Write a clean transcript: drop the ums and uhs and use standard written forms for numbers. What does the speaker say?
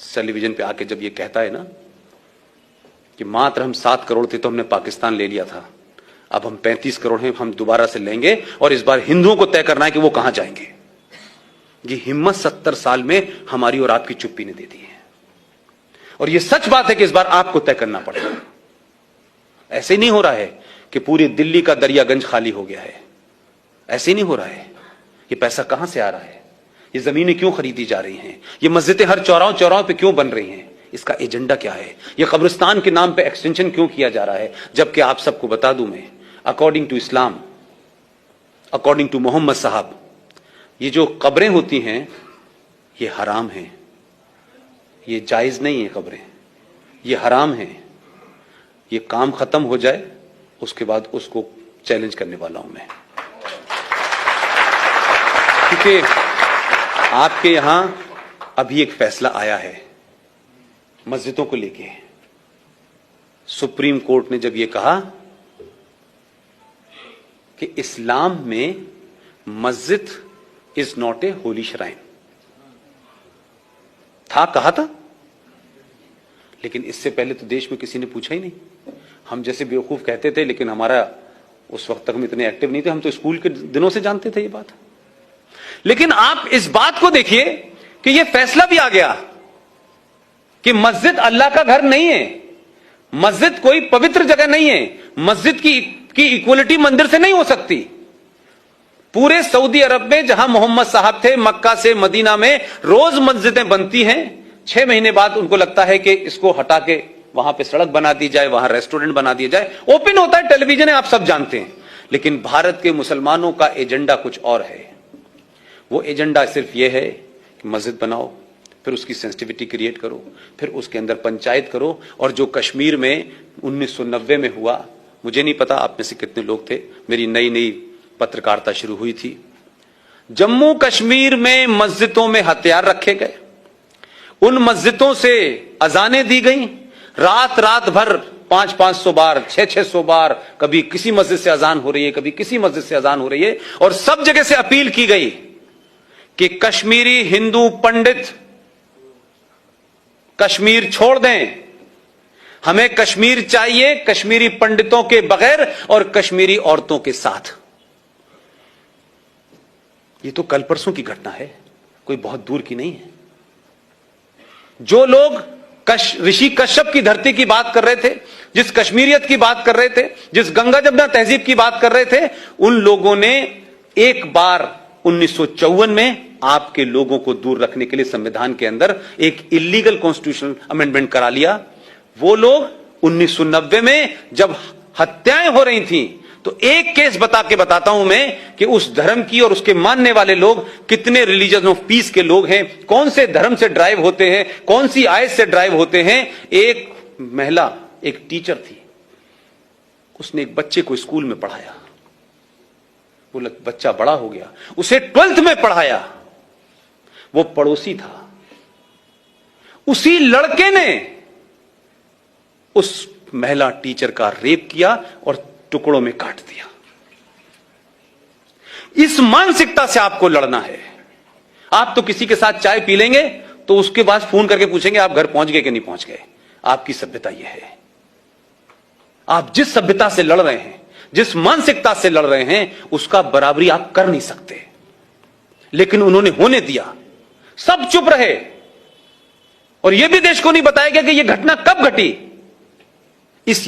Television पे आके जब ये कहता है ना कि मात्र हम 7 करोड़ थे तो हमने पाकिस्तान ले लिया था, अब हम 35 करोड़ हैं, हम दोबारा से लेंगे और इस बार हिंदुओं को तय करना है कि वो कहां जाएंगे। ये हिम्मत 70 साल में हमारी और आपकी चुप्पी ने दे दी है। और ये सच बात है कि इस बार आपको तय करना पड़ेगा। ऐसे नहीं हो रहा है कि पूरी दिल्ली का दरियागंज खाली हो गया है, ऐसे नहीं हो रहा है। ये पैसा कहां से आ रहा है, ये जमीनें क्यों खरीदी जा रही हैं, ये मस्जिदें हर चौराहों चौराहों पे क्यों बन रही हैं, इसका एजेंडा क्या है, ये कब्रिस्तान के नाम पे एक्सटेंशन क्यों किया जा रहा है। जबकि आप सबको बता दूं मैं, according to Islam, according to Muhammad sahab, ये जो कब्रें होती हैं ये हराम हैं, ये जायज नहीं है, कब्रें ये हराम हैं। ये काम खत्म हो जाए उसके बाद उसको चैलेंज करने वाला हूं मैं, क्योंकि आपके यहां अभी एक फैसला आया है मस्जिदों को लेके। सुप्रीम कोर्ट ने जब यह कहा कि इस्लाम में मस्जिद is not a Holi shrine, कहा था, लेकिन इससे पहले तो देश में किसी ने पूछा ही नहीं। हम जैसे बेवकूफ कहते थे, लेकिन हमारा उस वक्त तक हम इतने एक्टिव नहीं थे, हम तो स्कूल के दिनों से जानते थे ये बात। लेकिन आप इस बात को देखिए कि यह फैसला भी आ गया कि मस्जिद अल्लाह का घर नहीं है, मस्जिद कोई पवित्र जगह नहीं है, मस्जिद की इक्वलिटी मंदिर से नहीं हो सकती। पूरे सऊदी अरब में जहां मोहम्मद साहब थे, मक्का से मदीना में रोज मस्जिदें बनती हैं, 6 महीने बाद उनको लगता है कि इसको हटा के वहां पे सड़क बना दी जाए, वहां रेस्टोरेंट बना दिया जाए, ओपन होता है, टेलीविजन है, आप सब जानते हैं। लेकिन भारत के मुसलमानों का एजेंडा कुछ और है। वो एजेंडा सिर्फ ये है कि मस्जिद बनाओ, फिर उसकी सेंसिटिविटी क्रिएट करो, फिर उसके अंदर पंचायत करो। और जो कश्मीर में 1990 में हुआ, मुझे नहीं पता आप में से कितने लोग थे, मेरी नई नई पत्रकारिता शुरू हुई थी, जम्मू कश्मीर में मस्जिदों में हथियार रखे गए, उन मस्जिदों से अजानें दी गई, रात रात भर 500-500 बार, 600-600 बार, कभी किसी मस्जिद से अजान हो रही है, कभी किसी मस्जिद से अजान हो रही है। और सब जगह से अपील की गई कि कश्मीरी हिंदू पंडित कश्मीर छोड़ दें, हमें कश्मीर चाहिए कश्मीरी पंडितों के बगैर और कश्मीरी औरतों के साथ। ये तो कल परसों की घटना है, कोई बहुत दूर की नहीं है। जो लोग ऋषि कश्यप की धरती की बात कर रहे थे, जिस कश्मीरियत की बात कर रहे थे, जिस गंगा जमुना तहजीब की बात कर रहे थे, उन लोगों ने एक बार 1954 में आपके लोगों को दूर रखने के लिए संविधान के अंदर एक इलीगल कॉन्स्टिट्यूशनल अमेंडमेंट करा लिया। वो लोग 1990 में जब हत्याएं हो रही थी, तो एक केस बता के बताता हूं मैं कि उस धर्म की और उसके मानने वाले लोग कितने रिलीजन ऑफ पीस के लोग हैं, कौन से धर्म से ड्राइव होते हैं, कौन सी आयत से ड्राइव होते हैं। एक महिला, एक टीचर थी, उसने एक बच्चे को स्कूल में पढ़ाया, वो बच्चा बड़ा हो गया, उसे 12th में पढ़ाया, वो पड़ोसी था, उसी लड़के ने उस महिला टीचर का रेप किया और टुकड़ों में काट दिया। इस मानसिकता से आपको लड़ना है। आप तो किसी के साथ चाय पी लेंगे तो उसके बाद फोन करके पूछेंगे आप घर पहुंच गए कि नहीं पहुंच गए। आपकी सभ्यता यह है। आप जिस सभ्यता से लड़ रहे हैं, जिस मानसिकता से लड़ रहे हैं, उसका बराबरी आप कर नहीं सकते। लेकिन उन्होंने होने दिया, सब चुप रहे और यह भी देश को नहीं बताया गया कि यह घटना कब घटी। इस